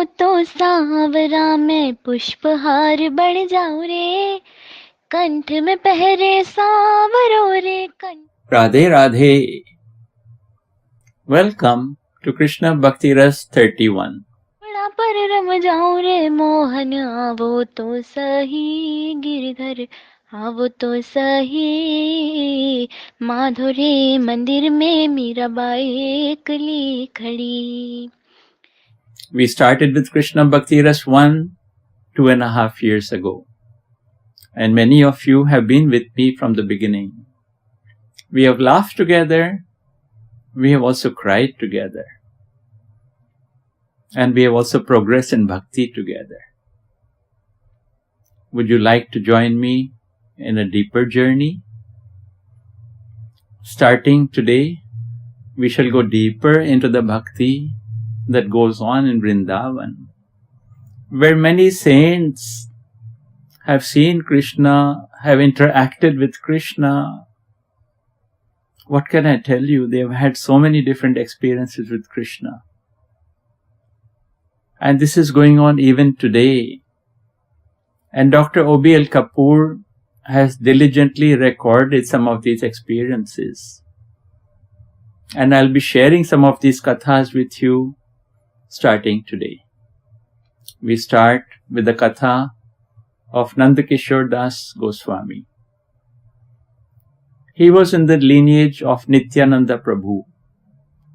तो सांवरा मैं पुष्पहार बन जाऊं रे, कंठ में पहरे सांवरो रे कंठ। Radhe Radhe. Welcome to Krishna Bhakti Ras 31. बड़ा पर रम जाऊं रे मोहन, आवो तो सही गिरधर, आवो तो सही। माधुरे मंदिर में मीराबाई एकली खड़ी। We started with Krishna Bhakti Ras 2.5 years ago. And many of you have been with me from the beginning. We have laughed together. We have also cried together. And we have also progressed in bhakti together. Would you like to join me in a deeper journey? Starting today, we shall go deeper into the bhakti that goes on in Vrindavan, where many saints have seen Krishna, have interacted with Krishna. What can I tell you? They have had so many different experiences with Krishna. And this is going on even today. And Dr. O.B.L. Kapoor has diligently recorded some of these experiences. And I'll be sharing some of these kathas with you starting today. We start with the katha of Nandkishore Das Goswami. He was in the lineage of Nityananda Prabhu,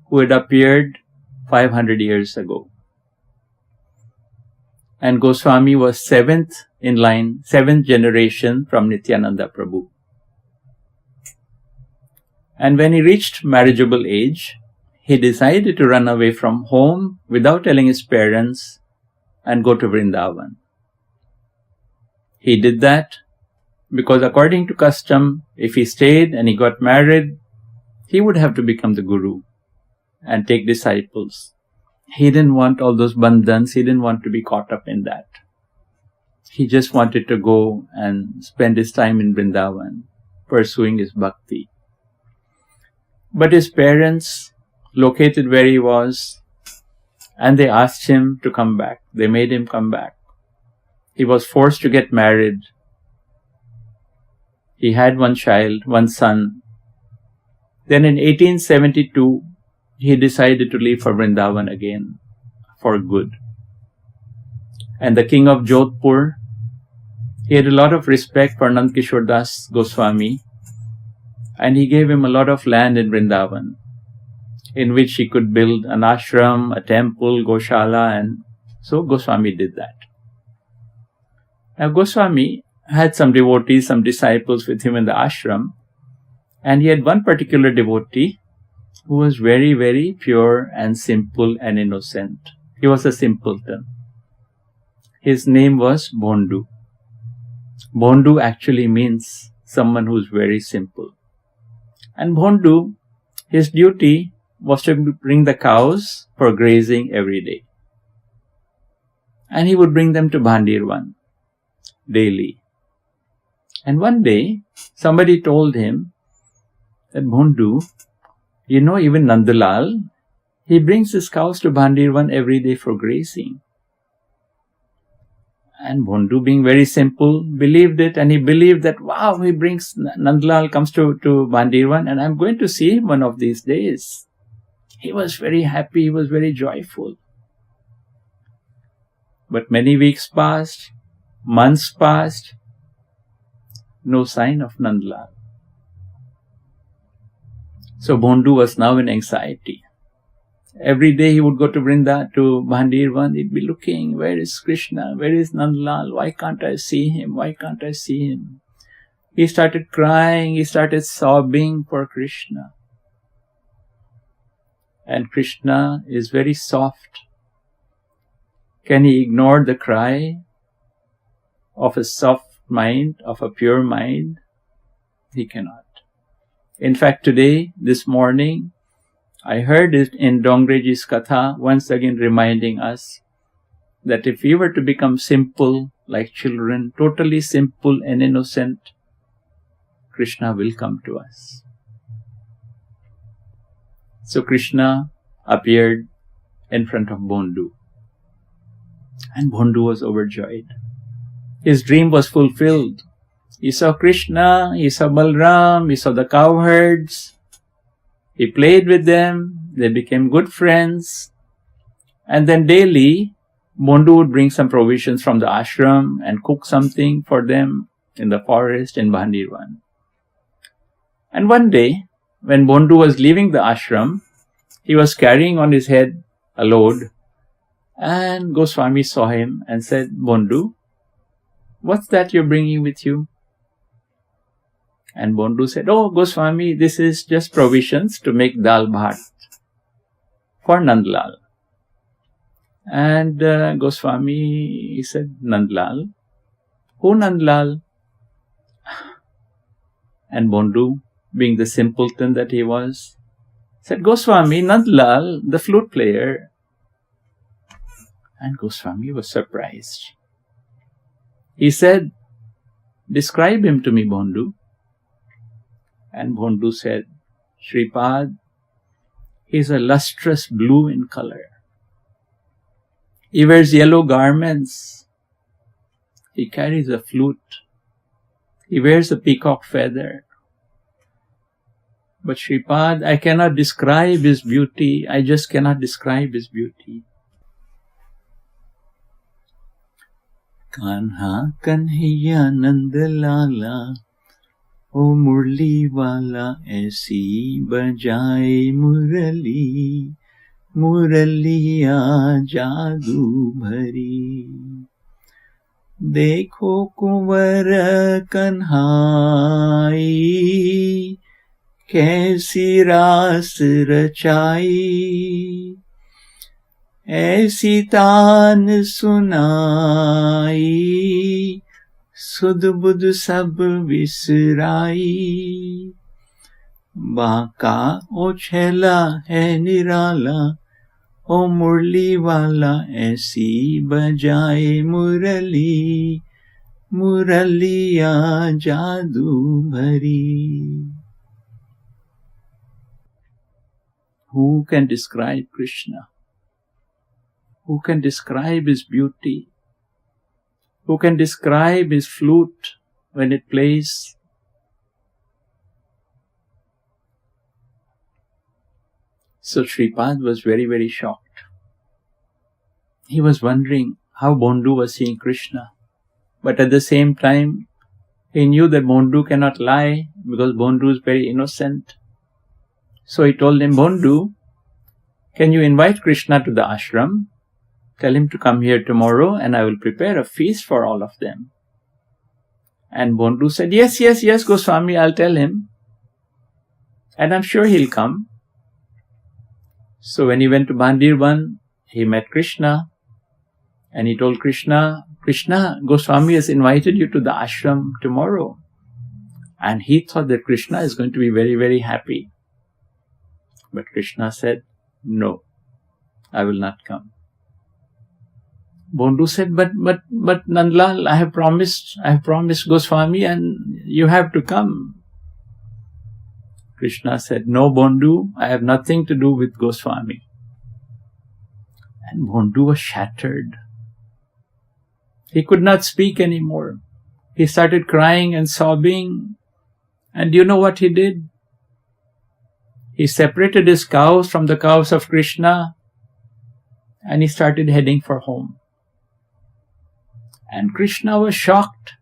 who had appeared 500 years ago. And Goswami was seventh in line, seventh generation from Nityananda Prabhu. And when he reached marriageable age, he decided to run away from home without telling his parents and go to Vrindavan. He did that because according to custom, if he stayed and he got married, he would have to become the guru and take disciples. He didn't want all those bandhans. He didn't want to be caught up in that. He just wanted to go and spend his time in Vrindavan, pursuing his bhakti. But his parents located where he was, and they asked him to come back. They made him come back. He was forced to get married. He had one child, one son. Then in 1872, he decided to leave for Vrindavan again, for good. And the king of Jodhpur, he had a lot of respect for Nandkishore Das Goswami, and he gave him a lot of land in Vrindavan, in which he could build an ashram, a temple, Goshala, and so Goswami did that. Now Goswami had some devotees, some disciples with him in the ashram, and he had one particular devotee who was very, very pure and simple and innocent. He was a simpleton. His name was Bhondu. Bhondu actually means someone who is very simple. And Bhondu, his duty was to bring the cows for grazing every day. And he would bring them to Bhandirvan daily. And one day, somebody told him that Bhondu, you know, even Nandlala, he brings his cows to Bhandirvan every day for grazing. And Bhondu, being very simple, believed it, and he believed that, wow, he brings, Nandlala comes to Bhandirvan, and I'm going to see him one of these days. He was very happy, he was very joyful. But many weeks passed, months passed, no sign of Nandlala. So Bhondu was now in anxiety. Every day he would go to Bhandirvan, he'd be looking, where is Krishna, where is Nandlala, why can't I see him, why can't I see him? He started crying, he started sobbing for Krishna. And Krishna is very soft. Can he ignore the cry of a soft mind, of a pure mind? He cannot. In fact, today, this morning, I heard it in Dongreji's katha, once again reminding us that if we were to become simple like children, totally simple and innocent, Krishna will come to us. So Krishna appeared in front of Bhondu. And Bhondu was overjoyed. His dream was fulfilled. He saw Krishna, he saw Balram, he saw the cowherds. He played with them, they became good friends. And then daily, Bhondu would bring some provisions from the ashram and cook something for them in the forest in Bhandirvan. And one day, when Bhondu was leaving the ashram, he was carrying on his head a load, and Goswami saw him and said, Bhondu, what's that you're bringing with you? And Bhondu said, oh, Goswami, this is just provisions to make dal bhat for Nandlala. And Goswami, he said, Nandlal? Who Nandlal? And Bhondu, being the simpleton that he was, said, Goswami, Nandlal, the flute player. And Goswami was surprised. He said, describe him to me, Bhondu. And Bhondu said, Shripad, he is a lustrous blue in color. He wears yellow garments. He carries a flute. He wears a peacock feather. But Shripad, I cannot describe his beauty. I just cannot describe his beauty. Kanha, Kanhaiya, Nandlala, O Murli wala aisi bajaye murali, Muraliya jadu bhari. Dekho kunwar Kanhai, kaisi ras rachai, ऐसी तान सुनाई, सुध बुध सब विसराई, बाका ओ छेला है निराला, ओ मुरली वाला ऐसी बजाए मुरली, मुरलिया जादू भरी. Who can describe Krishna? Who can describe his beauty? Who can describe his flute when it plays? So Shripad was very, very shocked. He was wondering how Bhondu was seeing Krishna. But at the same time, he knew that Bhondu cannot lie because Bhondu is very innocent. So he told him, Bhondu, can you invite Krishna to the ashram? Tell him to come here tomorrow and I will prepare a feast for all of them. And Bhondu said, yes, Goswami, I'll tell him. And I'm sure he'll come. So when he went to Bhandirvan, he met Krishna. And he told Krishna, Krishna, Goswami has invited you to the ashram tomorrow. And he thought that Krishna is going to be very, very happy. But Krishna said, no, I will not come. Bhondu said, but Nandlal, I have promised Goswami and you have to come. Krishna said, no, Bhondu, I have nothing to do with Goswami. And Bhondu was shattered. He could not speak anymore. He started crying and sobbing. And do you know what he did? He separated his cows from the cows of Krishna and he started heading for home. And Krishna was shocked.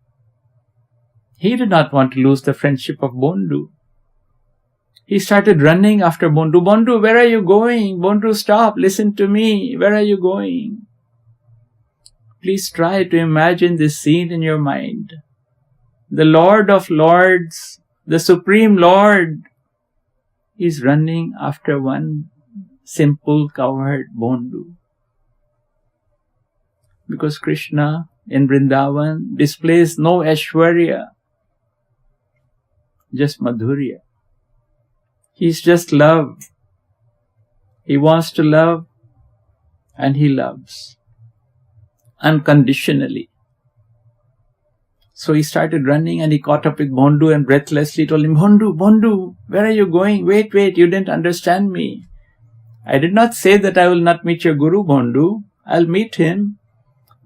He did not want to lose the friendship of Bhondu. He started running after Bhondu. Bhondu, where are you going? Bhondu, stop, listen to me. Where are you going? Please try to imagine this scene in your mind. The Lord of Lords, the Supreme Lord, is running after one simple cowherd, Bhondu. Because Krishna in Vrindavan displays no Aishwarya, just Madhurya. He's just love. He wants to love and he loves unconditionally. So he started running and he caught up with Bhondu and breathlessly told him, Bhondu, where are you going? Wait, you didn't understand me. I did not say that I will not meet your Guru, Bhondu. I'll meet him.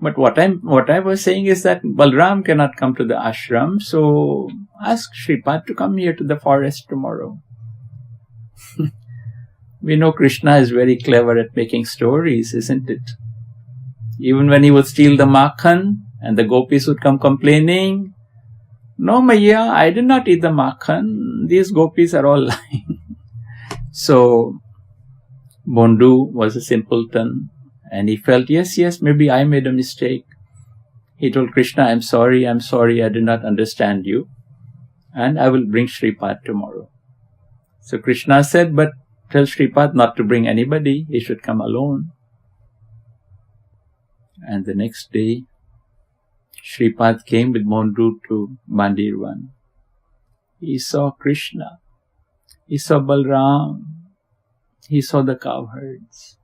But what I was saying is that Balram cannot come to the ashram, so ask Shripad to come here to the forest tomorrow. We know Krishna is very clever at making stories, isn't it? Even when he would steal the makhan and the gopis would come complaining, "No, Maiya, I did not eat the makhan. These gopis are all lying." So Bondu was a simpleton and he felt, yes, maybe I made a mistake. He told Krishna, I'm sorry, I did not understand you, and I will bring Shripad tomorrow. So Krishna said, but tell Shripad not to bring anybody, he should come alone. And the next day, Shripad came with Bondu to Mandirvan. He saw Krishna, he saw Balram, he saw the cowherds.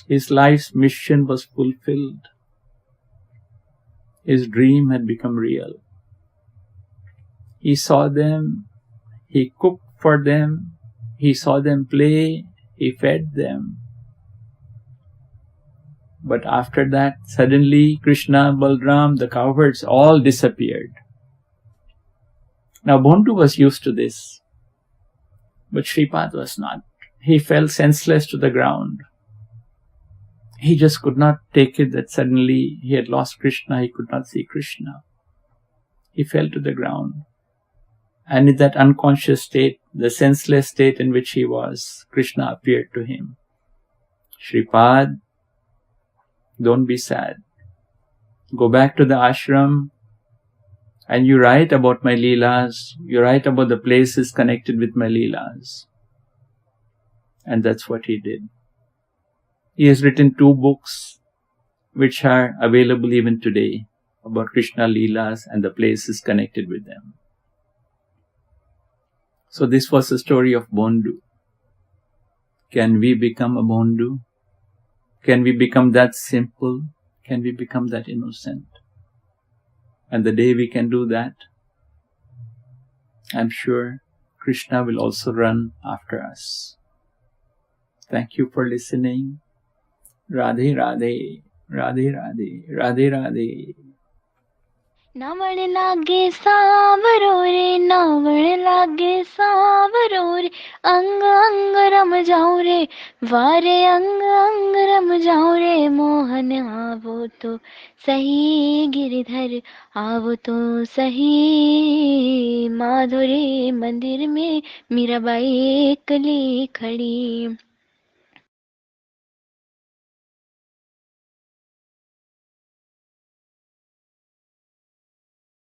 His life's mission was fulfilled. His dream had become real. He saw them, he cooked for them, he saw them play, he fed them. But after that, suddenly Krishna, Balram, the cowherds all disappeared. Now Bondu was used to this, but Shripad was not. He fell senseless to the ground. He just could not take it that suddenly he had lost Krishna, he could not see Krishna. He fell to the ground. And in that unconscious state, the senseless state in which he was, Krishna appeared to him. Shripad, don't be sad. Go back to the ashram and you write about my leelas. You write about the places connected with my leelas. And that's what he did. He has written 2 books which are available even today about Krishna leelas and the places connected with them. So this was the story of Bondu. Can we become a Bondu? Can we become that simple? Can we become that innocent? And the day we can do that, I'm sure Krishna will also run after us. Thank you for listening. Radhe Radhe, Radhe Radhe, Radhe Radhe. नावण लागे सावरो रे, नावण लागे सावरो रे, अंग अंग रम जाऊं रे, वारे अंग अंग रम जाऊं रे, मोहन आवो तो सही गिरधर, आवो तो सही, माधुरी मंदिर में मीराबाई एकली खड़ी।